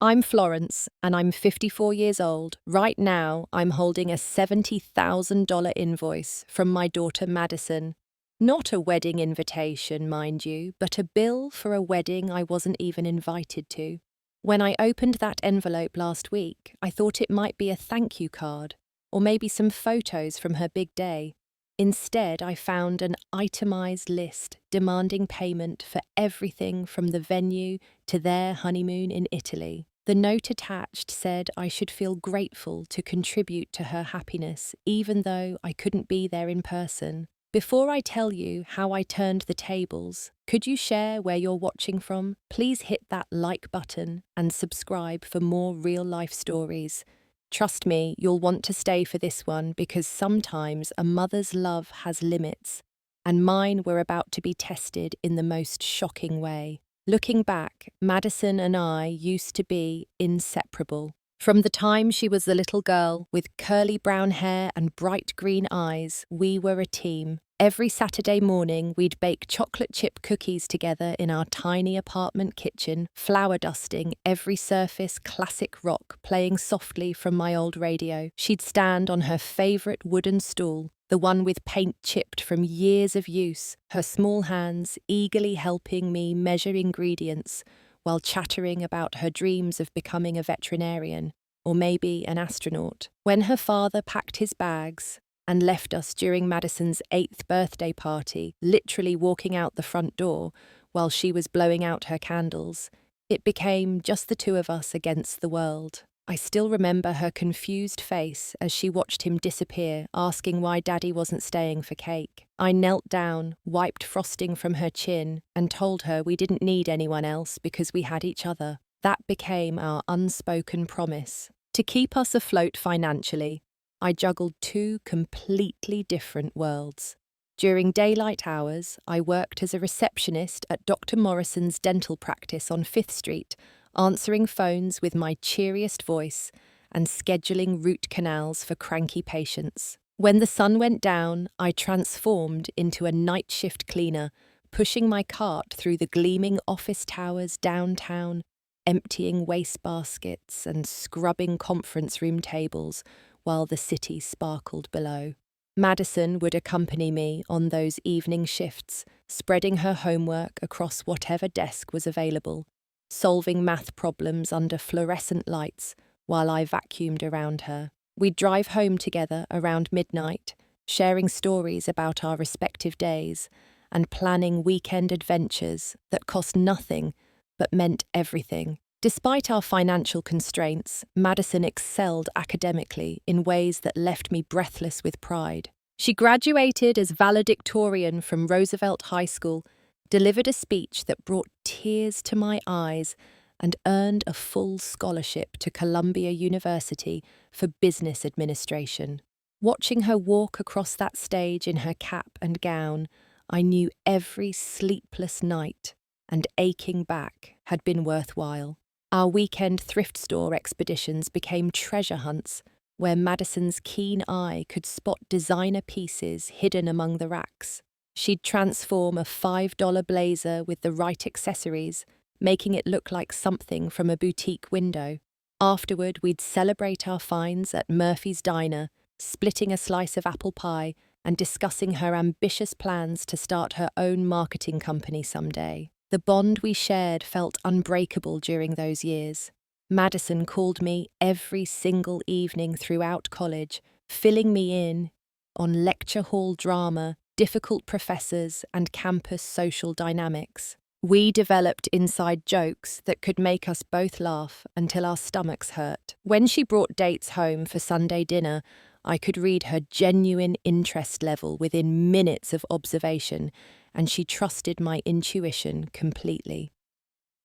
I'm Florence, and I'm 54 years old. Right now, I'm holding a $70,000 invoice from my daughter Madison. Not a wedding invitation, mind you, but a bill for a wedding I wasn't even invited to. When I opened that envelope last week, I thought it might be a thank you card, or maybe some photos from her big day. Instead, I found an itemized list demanding payment for everything from the venue to their honeymoon in Italy. The note attached said I should feel grateful to contribute to her happiness, even though I couldn't be there in person. Before I tell you how I turned the tables, could you share where you're watching from? Please hit that like button and subscribe for more real-life stories. Trust me, you'll want to stay for this one because sometimes a mother's love has limits, and mine were about to be tested in the most shocking way. Looking back, Madison and I used to be inseparable. From the time she was the little girl with curly brown hair and bright green eyes, we were a team. Every Saturday morning, we'd bake chocolate chip cookies together in our tiny apartment kitchen, flour dusting every surface classic rock playing softly from my old radio. She'd stand on her favourite wooden stool, the one with paint chipped from years of use, her small hands eagerly helping me measure ingredients while chattering about her dreams of becoming a veterinarian, or maybe an astronaut. When her father packed his bags and left us during Madison's 8th birthday party, literally walking out the front door while she was blowing out her candles, it became just the two of us against the world. I still remember her confused face as she watched him disappear, asking why Daddy wasn't staying for cake. I knelt down, wiped frosting from her chin, and told her we didn't need anyone else because we had each other. That became our unspoken promise. To keep us afloat financially, I juggled two completely different worlds. During daylight hours, I worked as a receptionist at Dr. Morrison's dental practice on 5th Street, answering phones with my cheeriest voice and scheduling root canals for cranky patients. When the sun went down, I transformed into a night shift cleaner, pushing my cart through the gleaming office towers downtown, emptying wastebaskets and scrubbing conference room tables while the city sparkled below. Madison would accompany me on those evening shifts, spreading her homework across whatever desk was available, solving math problems under fluorescent lights while I vacuumed around her. We'd drive home together around midnight, sharing stories about our respective days and planning weekend adventures that cost nothing but meant everything. Despite our financial constraints, Madison excelled academically in ways that left me breathless with pride. She graduated as valedictorian from Roosevelt High School, delivered a speech that brought tears to my eyes, and earned a full scholarship to Columbia University for business administration. Watching her walk across that stage in her cap and gown, I knew every sleepless night and aching back had been worthwhile. Our weekend thrift store expeditions became treasure hunts, where Madison's keen eye could spot designer pieces hidden among the racks. She'd transform a $5 blazer with the right accessories, making it look like something from a boutique window. Afterward, we'd celebrate our finds at Murphy's Diner, splitting a slice of apple pie and discussing her ambitious plans to start her own marketing company someday. The bond we shared felt unbreakable during those years. Madison called me every single evening throughout college, filling me in on lecture hall drama, difficult professors, and campus social dynamics. We developed inside jokes that could make us both laugh until our stomachs hurt. When she brought dates home for Sunday dinner, I could read her genuine interest level within minutes of observation, and she trusted my intuition completely.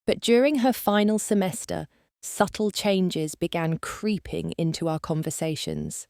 But during her final semester, subtle changes began creeping into our conversations.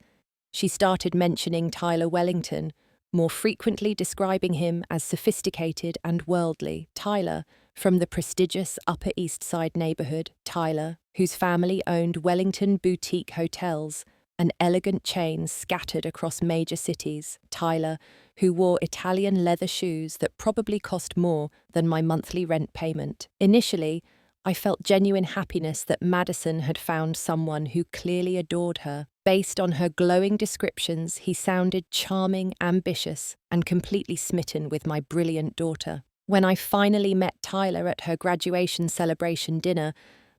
She started mentioning Tyler Wellington, more frequently describing him as sophisticated and worldly. Tyler, from the prestigious Upper East Side neighborhood, Tyler, whose family owned Wellington Boutique Hotels, an elegant chain scattered across major cities. Tyler, who wore Italian leather shoes that probably cost more than my monthly rent payment. Initially, I felt genuine happiness that Madison had found someone who clearly adored her. Based on her glowing descriptions, he sounded charming, ambitious, and completely smitten with my brilliant daughter. When I finally met Tyler at her graduation celebration dinner,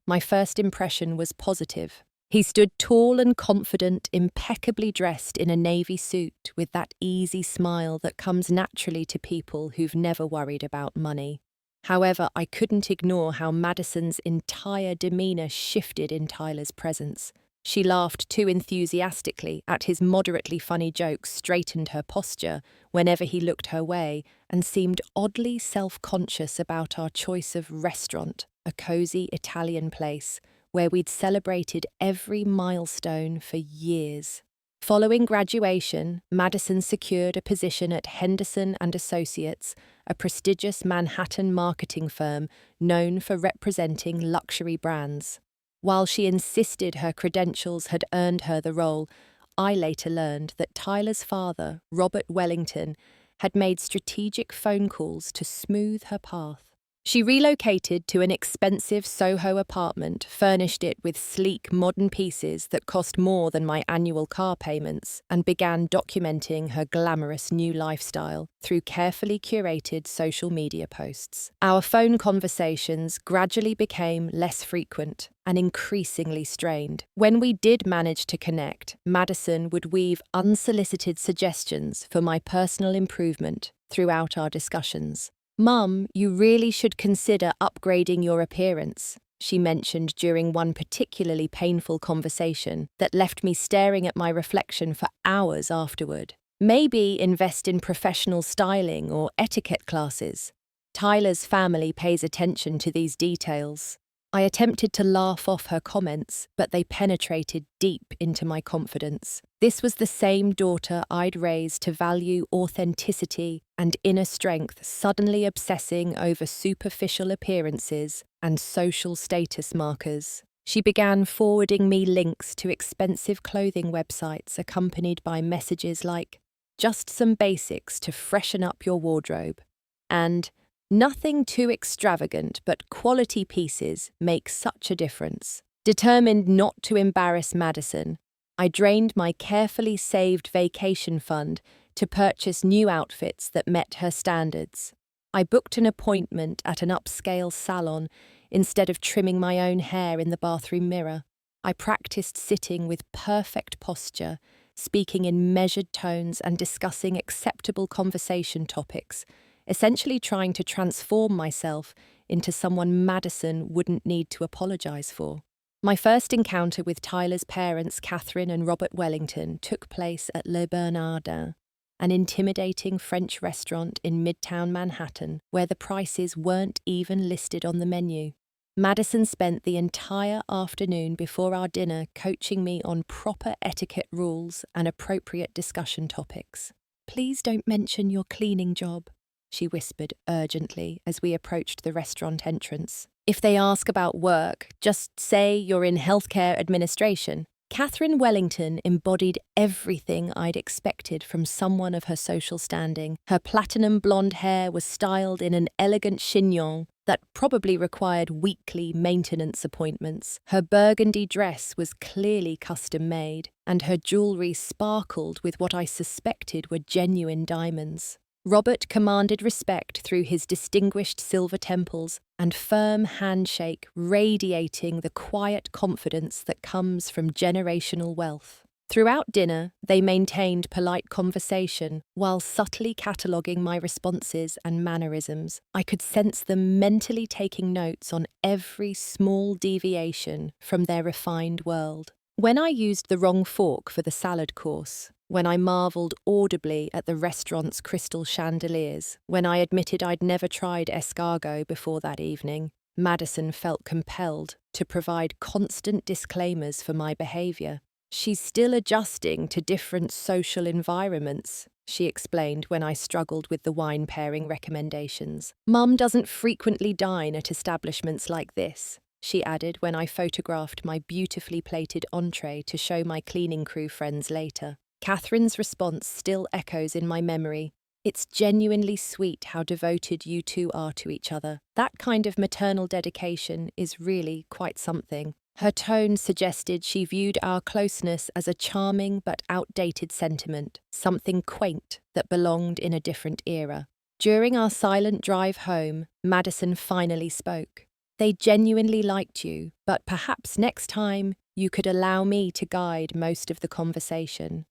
my first impression was positive. He stood tall and confident, impeccably dressed in a navy suit with that easy smile that comes naturally to people who've never worried about money. However, I couldn't ignore how Madison's entire demeanor shifted in Tyler's presence. She laughed too enthusiastically at his moderately funny jokes, straightened her posture whenever he looked her way, and seemed oddly self-conscious about our choice of restaurant, a cozy Italian place where we'd celebrated every milestone for years. Following graduation, Madison secured a position at Henderson and Associates, a prestigious Manhattan marketing firm known for representing luxury brands. While she insisted her credentials had earned her the role, I later learned that Tyler's father, Robert Wellington, had made strategic phone calls to smooth her path. She relocated to an expensive Soho apartment, furnished it with sleek, modern pieces that cost more than my annual car payments, and began documenting her glamorous new lifestyle through carefully curated social media posts. Our phone conversations gradually became less frequent and increasingly strained. When we did manage to connect, Madison would weave unsolicited suggestions for my personal improvement throughout our discussions. "Mum, you really should consider upgrading your appearance," she mentioned during one particularly painful conversation that left me staring at my reflection for hours afterward. "Maybe invest in professional styling or etiquette classes." Tyler's family pays attention to these details. I attempted to laugh off her comments, but they penetrated deep into my confidence. This was the same daughter I'd raised to value authenticity and inner strength, suddenly obsessing over superficial appearances and social status markers. She began forwarding me links to expensive clothing websites accompanied by messages like, "Just some basics to freshen up your wardrobe," and "Nothing too extravagant, but quality pieces make such a difference." Determined not to embarrass Madison, I drained my carefully saved vacation fund to purchase new outfits that met her standards. I booked an appointment at an upscale salon instead of trimming my own hair in the bathroom mirror. I practiced sitting with perfect posture, speaking in measured tones and discussing acceptable conversation topics, essentially trying to transform myself into someone Madison wouldn't need to apologize for. My first encounter with Tyler's parents, Catherine and Robert Wellington, took place at Le Bernardin, an intimidating French restaurant in Midtown Manhattan, where the prices weren't even listed on the menu. Madison spent the entire afternoon before our dinner coaching me on proper etiquette rules and appropriate discussion topics. "Please don't mention your cleaning job," she whispered urgently as we approached the restaurant entrance. "If they ask about work, just say you're in healthcare administration." Catherine Wellington embodied everything I'd expected from someone of her social standing. Her platinum blonde hair was styled in an elegant chignon that probably required weekly maintenance appointments. Her burgundy dress was clearly custom-made, and her jewelry sparkled with what I suspected were genuine diamonds. Robert commanded respect through his distinguished silver temples and firm handshake radiating the quiet confidence that comes from generational wealth. Throughout dinner, they maintained polite conversation while subtly cataloguing my responses and mannerisms. I could sense them mentally taking notes on every small deviation from their refined world. When I used the wrong fork for the salad course, when I marvelled audibly at the restaurant's crystal chandeliers, when I admitted I'd never tried escargot before that evening, Madison felt compelled to provide constant disclaimers for my behaviour. "She's still adjusting to different social environments," she explained when I struggled with the wine pairing recommendations. "Mum doesn't frequently dine at establishments like this," she added when I photographed my beautifully plated entree to show my cleaning crew friends later. Catherine's response still echoes in my memory. It's genuinely sweet how devoted you two are to each other. That kind of maternal dedication is really quite something. Her tone suggested she viewed our closeness as a charming but outdated sentiment, something quaint that belonged in a different era. During our silent drive home, Madison finally spoke. They genuinely liked you, but perhaps next time you could allow me to guide most of the conversation.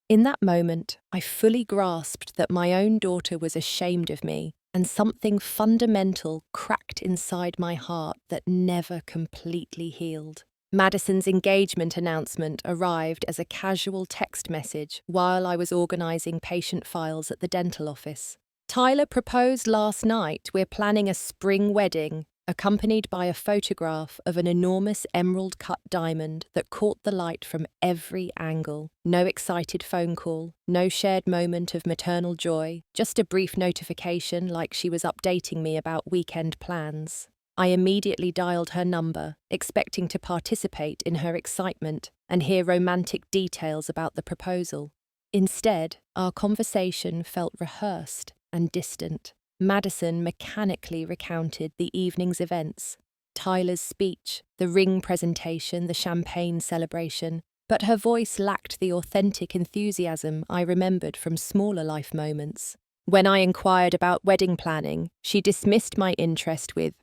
In that moment, I fully grasped that my own daughter was ashamed of me, and something fundamental cracked inside my heart that never completely healed. Madison's engagement announcement arrived as a casual text message while I was organising patient files at the dental office. Tyler proposed last night. We're planning a spring wedding, accompanied by a photograph of an enormous emerald-cut diamond that caught the light from every angle. No excited phone call, no shared moment of maternal joy, just a brief notification like she was updating me about weekend plans. I immediately dialed her number, expecting to participate in her excitement and hear romantic details about the proposal. Instead, our conversation felt rehearsed and distant. Madison mechanically recounted the evening's events, Tyler's speech, the ring presentation, the champagne celebration, but her voice lacked the authentic enthusiasm I remembered from smaller life moments. When I inquired about wedding planning, she dismissed my interest with,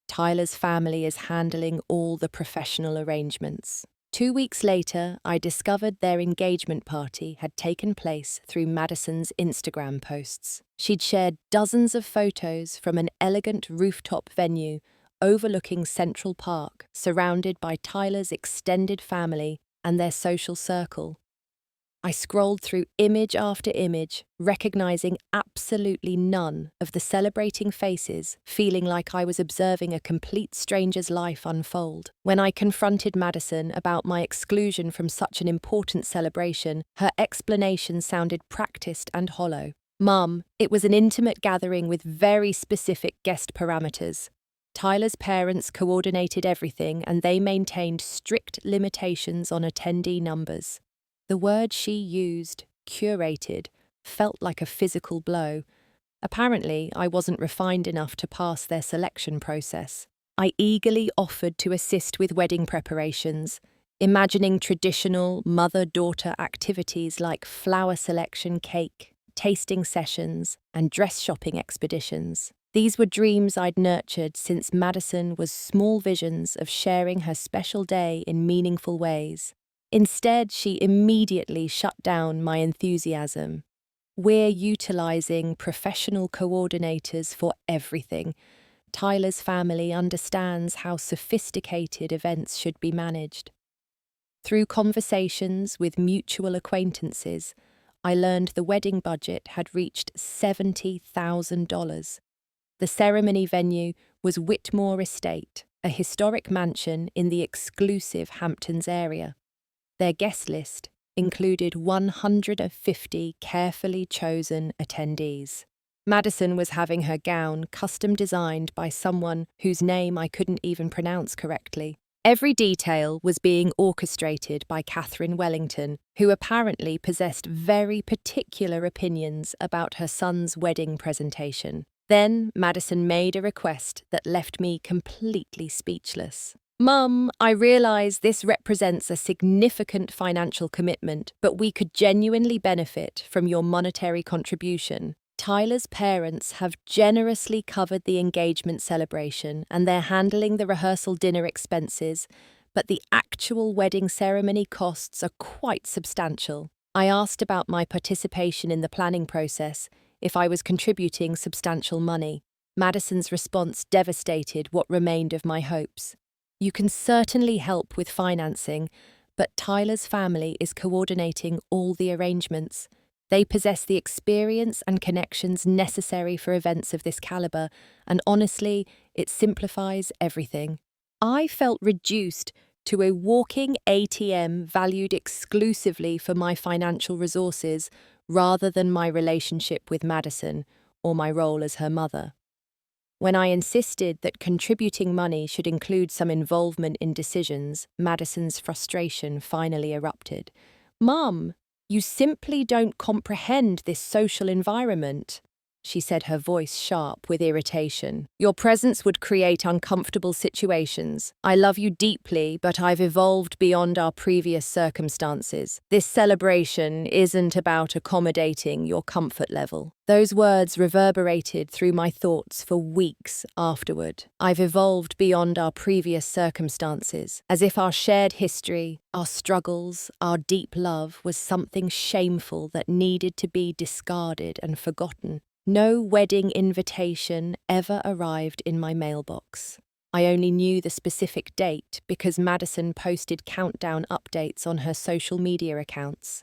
"Tyler's family is handling all the professional arrangements." 2 weeks later, I discovered their engagement party had taken place through Madison's Instagram posts. She'd shared dozens of photos from an elegant rooftop venue overlooking Central Park, surrounded by Tyler's extended family and their social circle. I scrolled through image after image, recognizing absolutely none of the celebrating faces, feeling like I was observing a complete stranger's life unfold. When I confronted Madison about my exclusion from such an important celebration, her explanation sounded practiced and hollow. "Mum, it was an intimate gathering with very specific guest parameters. Tyler's parents coordinated everything and they maintained strict limitations on attendee numbers." The word she used, curated, felt like a physical blow. Apparently, I wasn't refined enough to pass their selection process. I eagerly offered to assist with wedding preparations, imagining traditional mother-daughter activities like flower selection, cake, tasting sessions, and dress shopping expeditions. These were dreams I'd nurtured since Madison was small visions of sharing her special day in meaningful ways. Instead, she immediately shut down my enthusiasm. "We're utilizing professional coordinators for everything. Tyler's family understands how sophisticated events should be managed." Through conversations with mutual acquaintances, I learned the wedding budget had reached $70,000. The ceremony venue was Whitmore Estate, a historic mansion in the exclusive Hamptons area. Their guest list included 150 carefully chosen attendees. Madison was having her gown custom designed by someone whose name I couldn't even pronounce correctly. Every detail was being orchestrated by Catherine Wellington, who apparently possessed very particular opinions about her son's wedding presentation. Then Madison made a request that left me completely speechless. "Mum, I realise this represents a significant financial commitment, but we could genuinely benefit from your monetary contribution. Tyler's parents have generously covered the engagement celebration and they're handling the rehearsal dinner expenses, but the actual wedding ceremony costs are quite substantial." I asked about my participation in the planning process, if I was contributing substantial money. Madison's response devastated what remained of my hopes. "You can certainly help with financing, but Tyler's family is coordinating all the arrangements. They possess the experience and connections necessary for events of this caliber, and honestly, it simplifies everything." I felt reduced to a walking ATM valued exclusively for my financial resources rather than my relationship with Madison or my role as her mother. When I insisted that contributing money should include some involvement in decisions, Madison's frustration finally erupted. "Mum, you simply don't comprehend this social environment." she said, her voice sharp with irritation. "Your presence would create uncomfortable situations. I love you deeply, but I've evolved beyond our previous circumstances. This celebration isn't about accommodating your comfort level." Those words reverberated through my thoughts for weeks afterward. I've evolved beyond our previous circumstances, as if our shared history, our struggles, our deep love was something shameful that needed to be discarded and forgotten. No wedding invitation ever arrived in my mailbox. I only knew the specific date because Madison posted countdown updates on her social media accounts.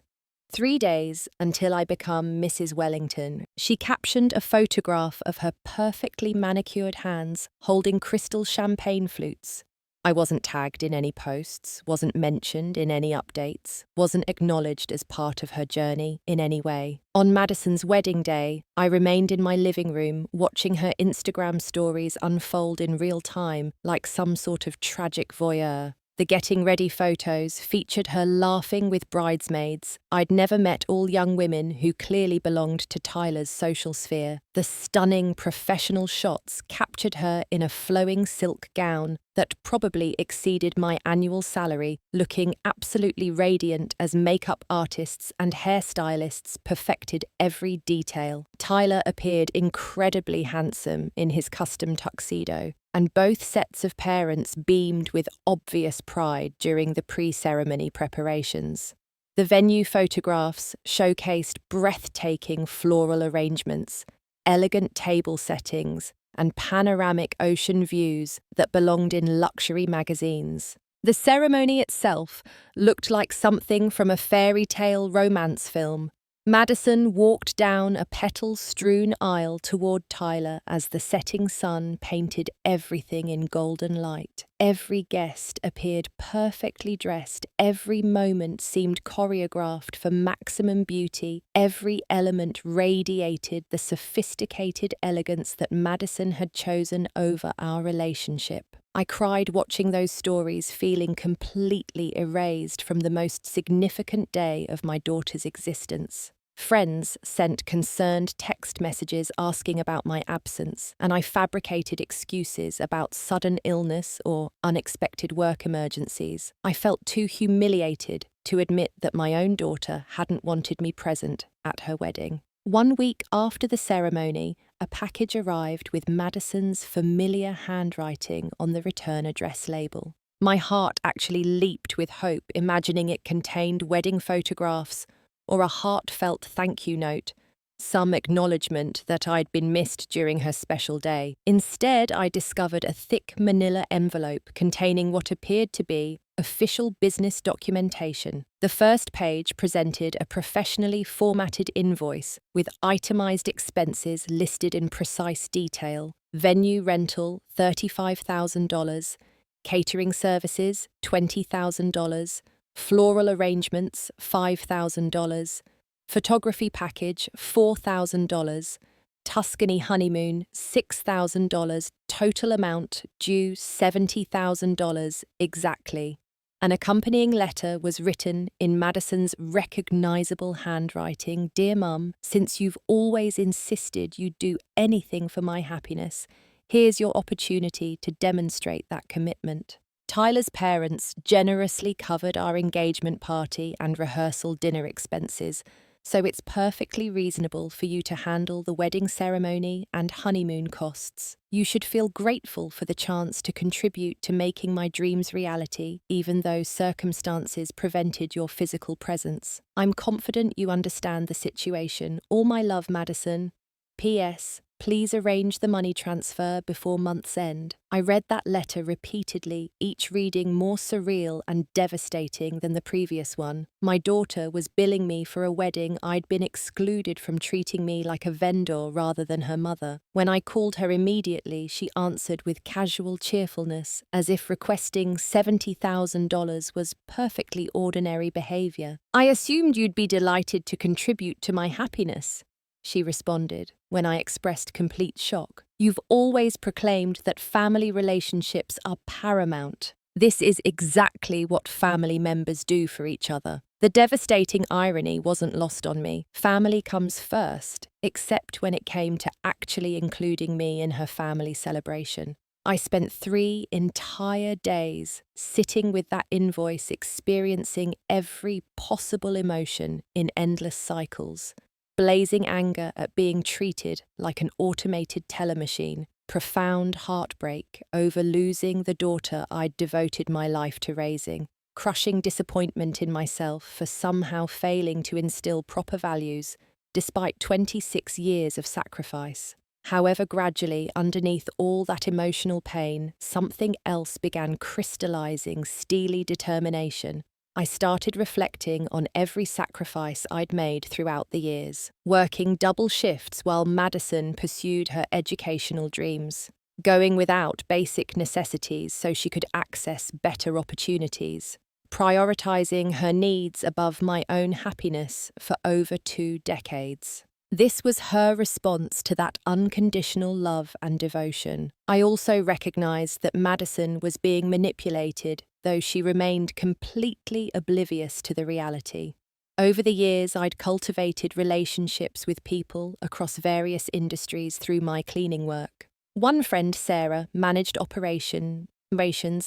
3 days until I become Mrs. Wellington, she captioned a photograph of her perfectly manicured hands holding crystal champagne flutes. I wasn't tagged in any posts, wasn't mentioned in any updates, wasn't acknowledged as part of her journey in any way. On Madison's wedding day, I remained in my living room watching her Instagram stories unfold in real time like some sort of tragic voyeur. The getting ready photos featured her laughing with bridesmaids. I'd never met all young women who clearly belonged to Tyler's social sphere. The stunning professional shots captured her in a flowing silk gown that probably exceeded my annual salary, looking absolutely radiant as makeup artists and hairstylists perfected every detail. Tyler appeared incredibly handsome in his custom tuxedo, and both sets of parents beamed with obvious pride during the pre-ceremony preparations. The venue photographs showcased breathtaking floral arrangements, elegant table settings, and panoramic ocean views that belonged in luxury magazines. The ceremony itself looked like something from a fairy tale romance film. Madison walked down a petal-strewn aisle toward Tyler as the setting sun painted everything in golden light. Every guest appeared perfectly dressed. Every moment seemed choreographed for maximum beauty. Every element radiated the sophisticated elegance that Madison had chosen over our relationship. I cried watching those stories, feeling completely erased from the most significant day of my daughter's existence. Friends sent concerned text messages asking about my absence, and I fabricated excuses about sudden illness or unexpected work emergencies. I felt too humiliated to admit that my own daughter hadn't wanted me present at her wedding. 1 week after the ceremony, a package arrived with Madison's familiar handwriting on the return address label. My heart actually leaped with hope, imagining it contained wedding photographs or a heartfelt thank you note, some acknowledgement that I'd been missed during her special day. Instead, I discovered a thick manila envelope containing what appeared to be official business documentation. The first page presented a professionally formatted invoice with itemized expenses listed in precise detail: venue rental, $35,000, catering services, $20,000, floral arrangements, $5,000, photography package, $4,000, Tuscany honeymoon, $6,000, total amount due $70,000 exactly. An accompanying letter was written in Madison's recognizable handwriting. "Dear Mum, since you've always insisted you'd do anything for my happiness, here's your opportunity to demonstrate that commitment." Tyler's parents generously covered our engagement party and rehearsal dinner expenses, so it's perfectly reasonable for you to handle the wedding ceremony and honeymoon costs. You should feel grateful for the chance to contribute to making my dreams reality, even though circumstances prevented your physical presence. I'm confident you understand the situation. All my love, Madison. P.S. Please arrange the money transfer before month's end. I read that letter repeatedly, each reading more surreal and devastating than the previous one. My daughter was billing me for a wedding I'd been excluded from, treating me like a vendor rather than her mother. When I called her immediately, she answered with casual cheerfulness, as if requesting $70,000 was perfectly ordinary behavior. "I assumed you'd be delighted to contribute to my happiness," she responded, when I expressed complete shock. "You've always proclaimed that family relationships are paramount. This is exactly what family members do for each other." The devastating irony wasn't lost on me. Family comes first, except when it came to actually including me in her family celebration. I spent 3 entire days sitting with that invoice, experiencing every possible emotion in endless cycles. Blazing anger at being treated like an automated teller machine, profound heartbreak over losing the daughter I'd devoted my life to raising, crushing disappointment in myself for somehow failing to instill proper values despite 26 years of sacrifice. However, gradually, underneath all that emotional pain, something else began crystallizing steely determination. I started reflecting on every sacrifice I'd made throughout the years, working double shifts while Madison pursued her educational dreams, going without basic necessities so she could access better opportunities, prioritizing her needs above my own happiness for over 2 decades. This was her response to that unconditional love and devotion. I also recognized that Madison was being manipulated, though she remained completely oblivious to the reality. Over the years, I'd cultivated relationships with people across various industries through my cleaning work. One friend, Sarah, managed operations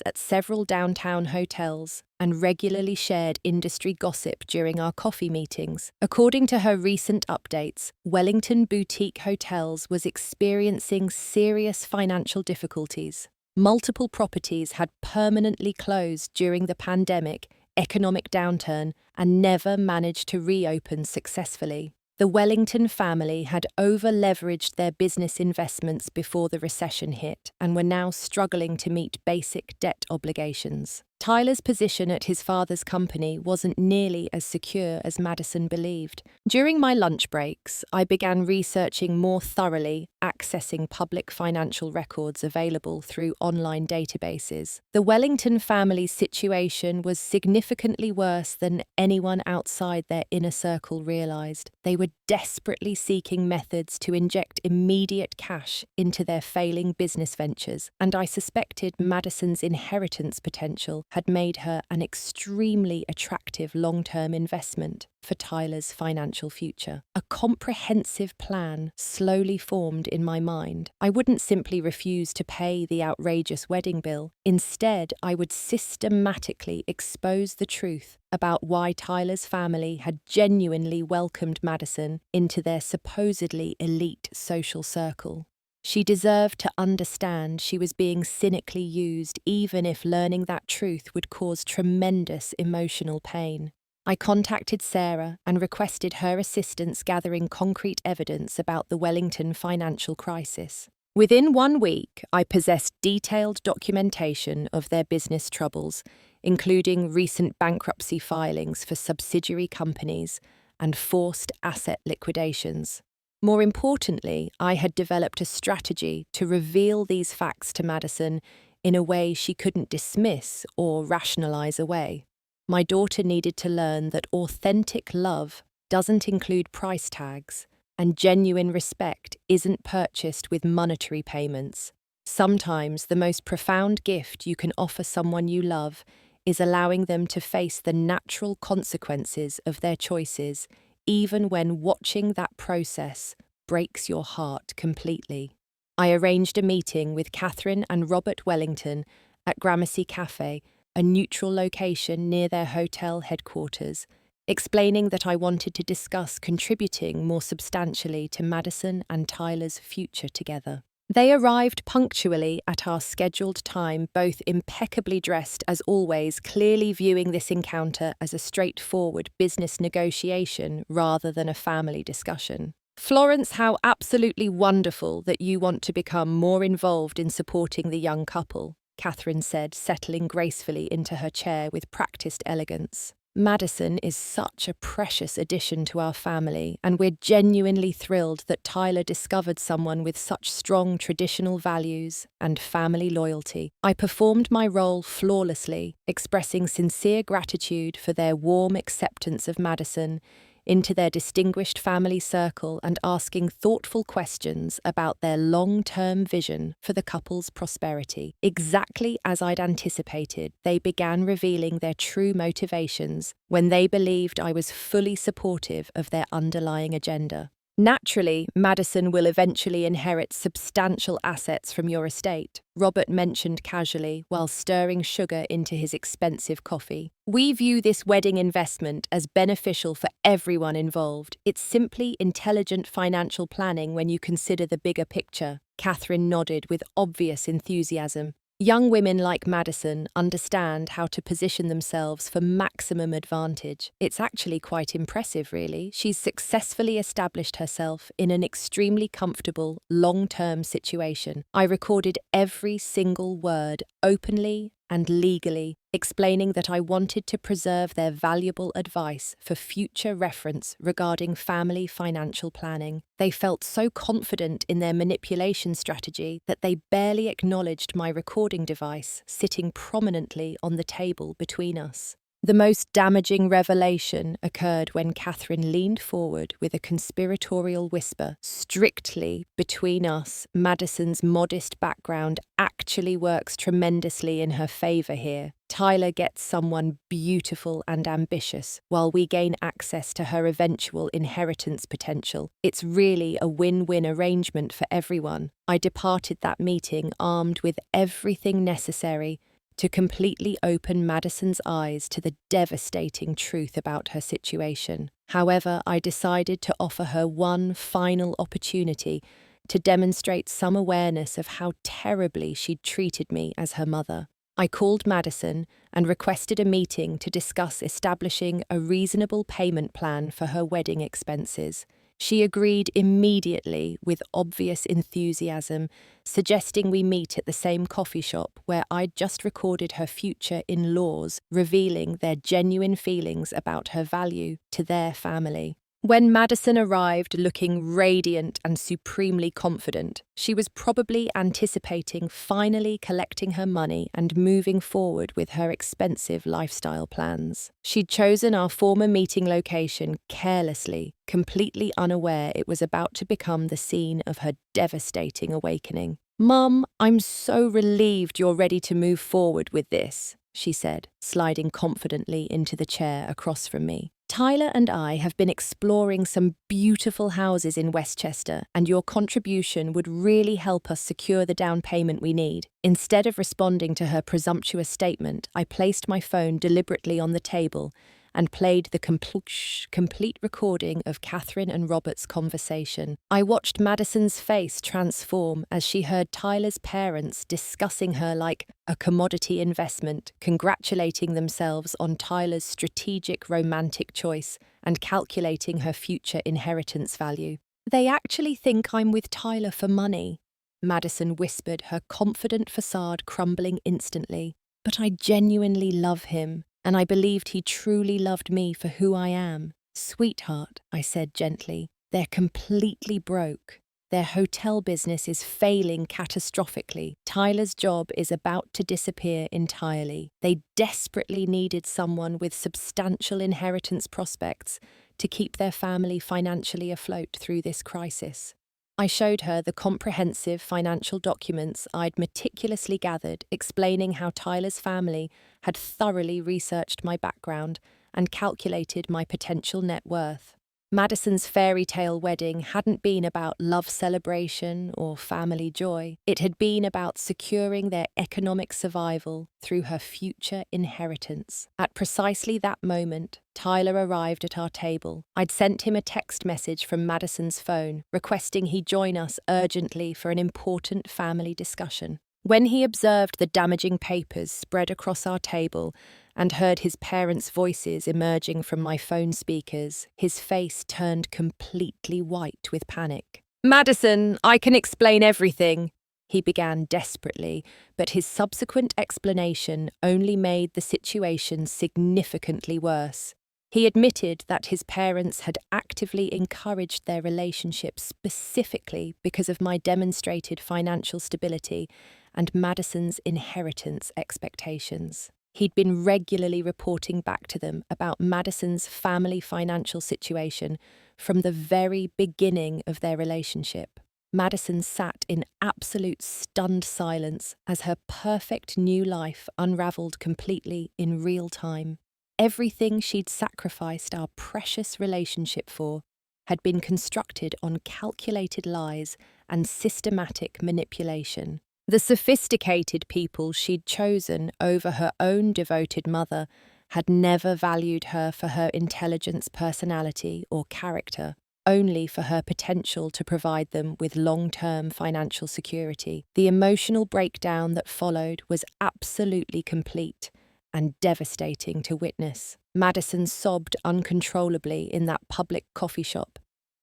at several downtown hotels and regularly shared industry gossip during our coffee meetings. According to her recent updates, Wellington Boutique Hotels was experiencing serious financial difficulties. Multiple properties had permanently closed during the pandemic, economic downturn, and never managed to reopen successfully. The Wellington family had over-leveraged their business investments before the recession hit and were now struggling to meet basic debt obligations. Tyler's position at his father's company wasn't nearly as secure as Madison believed. During my lunch breaks, I began researching more thoroughly, accessing public financial records available through online databases. The Wellington family's situation was significantly worse than anyone outside their inner circle realized. They were desperately seeking methods to inject immediate cash into their failing business ventures, and I suspected Madison's inheritance potential had made her an extremely attractive long-term investment for Tyler's financial future. A comprehensive plan slowly formed in my mind. I wouldn't simply refuse to pay the outrageous wedding bill. Instead, I would systematically expose the truth about why Tyler's family had genuinely welcomed Madison into their supposedly elite social circle. She deserved to understand she was being cynically used, even if learning that truth would cause tremendous emotional pain. I contacted Sarah and requested her assistance gathering concrete evidence about the Wellington financial crisis. Within 1 week, I possessed detailed documentation of their business troubles, including recent bankruptcy filings for subsidiary companies and forced asset liquidations. More importantly, I had developed a strategy to reveal these facts to Madison in a way she couldn't dismiss or rationalize away. My daughter needed to learn that authentic love doesn't include price tags, and genuine respect isn't purchased with monetary payments. Sometimes the most profound gift you can offer someone you love is allowing them to face the natural consequences of their choices, even when watching that process breaks your heart completely. I arranged a meeting with Catherine and Robert Wellington at Gramercy Cafe, a neutral location near their hotel headquarters, explaining that I wanted to discuss contributing more substantially to Madison and Tyler's future together. They arrived punctually at our scheduled time, both impeccably dressed as always, clearly viewing this encounter as a straightforward business negotiation rather than a family discussion. "Florence, how absolutely wonderful that you want to become more involved in supporting the young couple," Catherine said, settling gracefully into her chair with practiced elegance. "Madison is such a precious addition to our family, and we're genuinely thrilled that Tyler discovered someone with such strong traditional values and family loyalty." I performed my role flawlessly, expressing sincere gratitude for their warm acceptance of Madison into their distinguished family circle and asking thoughtful questions about their long-term vision for the couple's prosperity. Exactly as I'd anticipated, they began revealing their true motivations when they believed I was fully supportive of their underlying agenda. Naturally, Madison will eventually inherit substantial assets from your estate, Robert mentioned casually while stirring sugar into his expensive coffee. We view this wedding investment as beneficial for everyone involved. It's simply intelligent financial planning when you consider the bigger picture. Catherine nodded with obvious enthusiasm. Young women like Madison understand how to position themselves for maximum advantage. It's actually quite impressive, really. She's successfully established herself in an extremely comfortable, long-term situation. I recorded every single word openly and legally, explaining that I wanted to preserve their valuable advice for future reference regarding family financial planning. They felt so confident in their manipulation strategy that they barely acknowledged my recording device sitting prominently on the table between us. The most damaging revelation occurred when Catherine leaned forward with a conspiratorial whisper. Strictly between us, Madison's modest background actually works tremendously in her favor here. Tyler gets someone beautiful and ambitious, while we gain access to her eventual inheritance potential. It's really a win-win arrangement for everyone. I departed that meeting armed with everything necessary to completely open Madison's eyes to the devastating truth about her situation. However, I decided to offer her one final opportunity to demonstrate some awareness of how terribly she'd treated me as her mother. I called Madison and requested a meeting to discuss establishing a reasonable payment plan for her wedding expenses. She agreed immediately with obvious enthusiasm, suggesting we meet at the same coffee shop where I'd just recorded her future in-laws, revealing their genuine feelings about her value to their family. When Madison arrived looking radiant and supremely confident, she was probably anticipating finally collecting her money and moving forward with her expensive lifestyle plans. She'd chosen our former meeting location carelessly, completely unaware it was about to become the scene of her devastating awakening. "Mum, I'm so relieved you're ready to move forward with this," she said, sliding confidently into the chair across from me. "Tyler and I have been exploring some beautiful houses in Westchester, and your contribution would really help us secure the down payment we need." Instead of responding to her presumptuous statement, I placed my phone deliberately on the table and played the complete recording of Catherine and Robert's conversation. I watched Madison's face transform as she heard Tyler's parents discussing her like a commodity investment, congratulating themselves on Tyler's strategic romantic choice and calculating her future inheritance value. "They actually think I'm with Tyler for money," Madison whispered, her confident facade crumbling instantly. "But I genuinely love him. And I believed he truly loved me for who I am." "Sweetheart," I said gently, "they're completely broke. Their hotel business is failing catastrophically. Tyler's job is about to disappear entirely. They desperately needed someone with substantial inheritance prospects to keep their family financially afloat through this crisis." I showed her the comprehensive financial documents I'd meticulously gathered, explaining how Tyler's family had thoroughly researched my background and calculated my potential net worth. Madison's fairy tale wedding hadn't been about love celebration or family joy. It had been about securing their economic survival through her future inheritance. At precisely that moment, Tyler arrived at our table. I'd sent him a text message from Madison's phone, requesting he join us urgently for an important family discussion. When he observed the damaging papers spread across our table and heard his parents' voices emerging from my phone speakers, his face turned completely white with panic. "Madison, I can explain everything," he began desperately, but his subsequent explanation only made the situation significantly worse. He admitted that his parents had actively encouraged their relationship specifically because of my demonstrated financial stability and Madison's inheritance expectations. He'd been regularly reporting back to them about Madison's family financial situation from the very beginning of their relationship. Madison sat in absolute stunned silence as her perfect new life unraveled completely in real time. Everything she'd sacrificed our precious relationship for had been constructed on calculated lies and systematic manipulation. The sophisticated people she'd chosen over her own devoted mother had never valued her for her intelligence, personality, or character, only for her potential to provide them with long-term financial security. The emotional breakdown that followed was absolutely complete and devastating to witness. Madison sobbed uncontrollably in that public coffee shop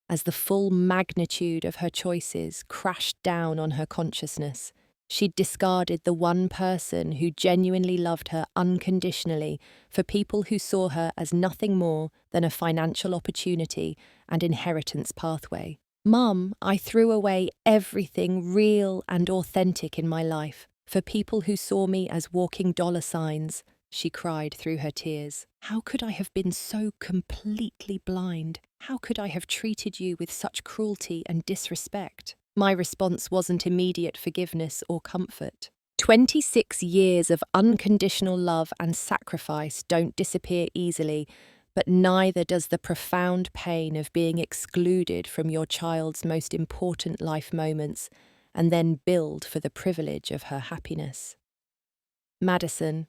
as the full magnitude of her choices crashed down on her consciousness. She'd discarded the one person who genuinely loved her unconditionally for people who saw her as nothing more than a financial opportunity and inheritance pathway. "Mum, I threw away everything real and authentic in my life for people who saw me as walking dollar signs," she cried through her tears. "How could I have been so completely blind? How could I have treated you with such cruelty and disrespect?" My response wasn't immediate forgiveness or comfort. 26 years of unconditional love and sacrifice don't disappear easily, but neither does the profound pain of being excluded from your child's most important life moments and then billed for the privilege of her happiness. Madison,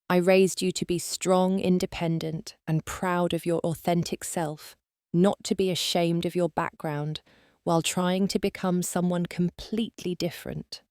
I raised you to be strong, independent, and proud of your authentic self, not to be ashamed of your background, while trying to become someone completely different.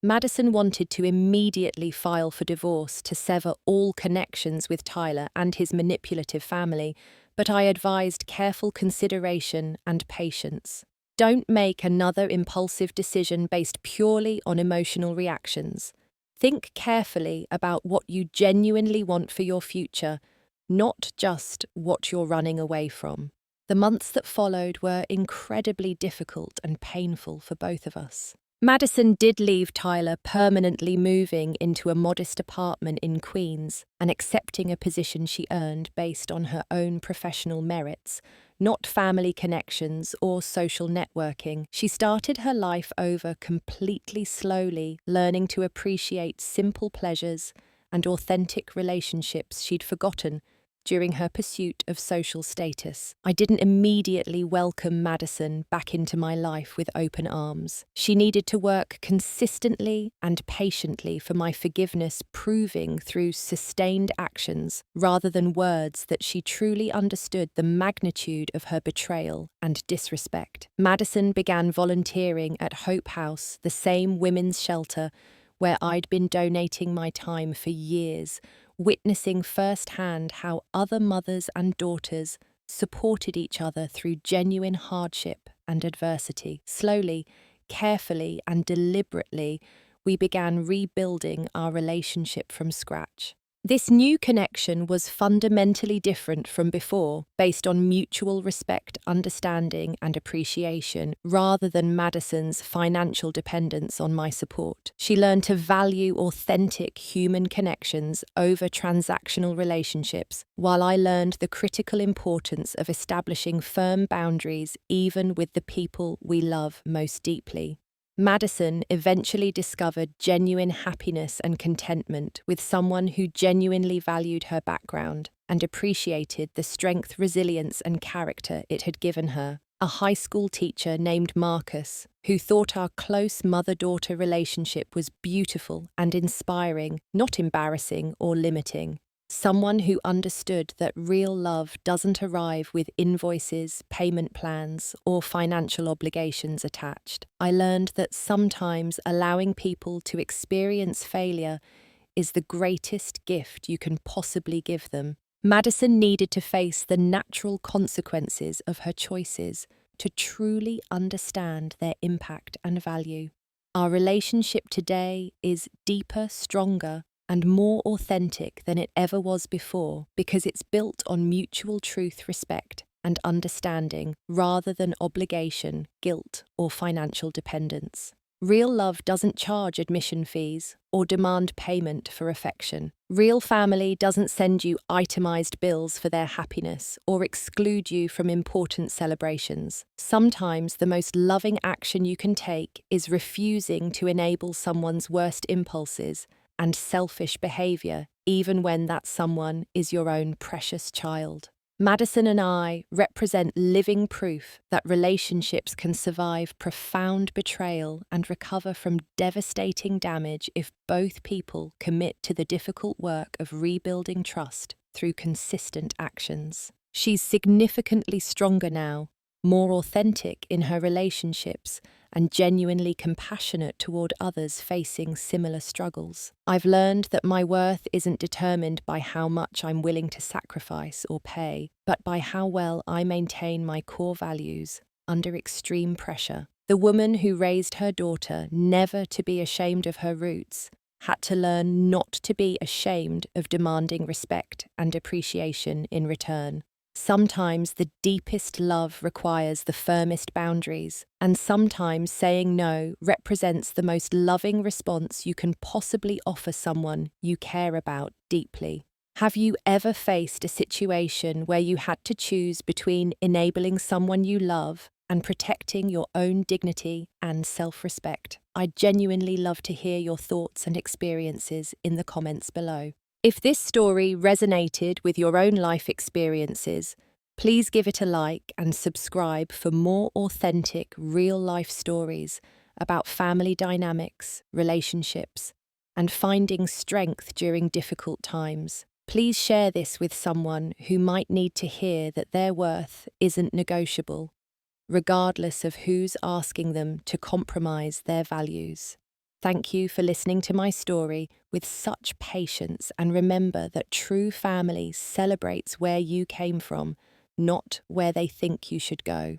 Madison wanted to immediately file for divorce to sever all connections with Tyler and his manipulative family, but I advised careful consideration and patience. Don't make another impulsive decision based purely on emotional reactions. Think carefully about what you genuinely want for your future, not just what you're running away from. The months that followed were incredibly difficult and painful for both of us. Madison did leave Tyler permanently moving into a modest apartment in Queens and accepting a position she earned based on her own professional merits, not family connections or social networking. She started her life over completely slowly, learning to appreciate simple pleasures and authentic relationships she'd forgotten during her pursuit of social status. I didn't immediately welcome Madison back into my life with open arms. She needed to work consistently and patiently for my forgiveness, proving through sustained actions rather than words that she truly understood the magnitude of her betrayal and disrespect. Madison began volunteering at Hope House, the same women's shelter where I'd been donating my time for years, witnessing firsthand how other mothers and daughters supported each other through genuine hardship and adversity. Slowly, carefully, and deliberately, we began rebuilding our relationship from scratch. This new connection was fundamentally different from before, based on mutual respect, understanding, and appreciation, rather than Madison's financial dependence on my support. She learned to value authentic human connections over transactional relationships, while I learned the critical importance of establishing firm boundaries even with the people we love most deeply. Madison eventually discovered genuine happiness and contentment with someone who genuinely valued her background and appreciated the strength, resilience, and character it had given her. A high school teacher named Marcus, who thought our close mother-daughter relationship was beautiful and inspiring, not embarrassing or limiting. Someone who understood that real love doesn't arrive with invoices, payment plans, or financial obligations attached. I learned that sometimes allowing people to experience failure is the greatest gift you can possibly give them. Madison needed to face the natural consequences of her choices to truly understand their impact and value. Our relationship today is deeper, stronger, and more authentic than it ever was before because it's built on mutual truth, respect, and understanding rather than obligation, guilt, or financial dependence. Real love doesn't charge admission fees or demand payment for affection. Real family doesn't send you itemized bills for their happiness or exclude you from important celebrations. Sometimes the most loving action you can take is refusing to enable someone's worst impulses and selfish behavior, even when that someone is your own precious child. Madison and I represent living proof that relationships can survive profound betrayal and recover from devastating damage if both people commit to the difficult work of rebuilding trust through consistent actions. She's significantly stronger now, more authentic in her relationships, and genuinely compassionate toward others facing similar struggles. I've learned that my worth isn't determined by how much I'm willing to sacrifice or pay, but by how well I maintain my core values under extreme pressure. The woman who raised her daughter never to be ashamed of her roots had to learn not to be ashamed of demanding respect and appreciation in return. Sometimes the deepest love requires the firmest boundaries, and sometimes saying no represents the most loving response you can possibly offer someone you care about deeply. Have you ever faced a situation where you had to choose between enabling someone you love and protecting your own dignity and self-respect? I'd genuinely love to hear your thoughts and experiences in the comments below. If this story resonated with your own life experiences, please give it a like and subscribe for more authentic, real-life stories about family dynamics, relationships, and finding strength during difficult times. Please share this with someone who might need to hear that their worth isn't negotiable, regardless of who's asking them to compromise their values. Thank you for listening to my story with such patience, and remember that true family celebrates where you came from, not where they think you should go.